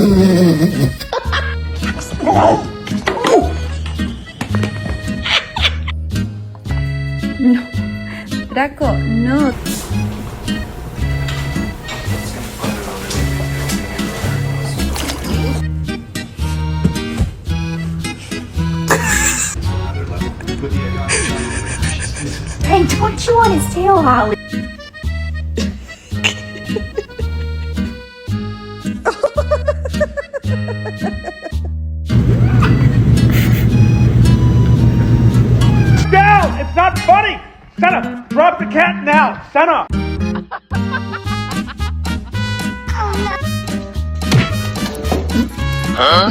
No. Draco, no. Hey, don't chew on his tail, Holly. Down! It's not funny! Senna, drop the cat now! Senna! Huh?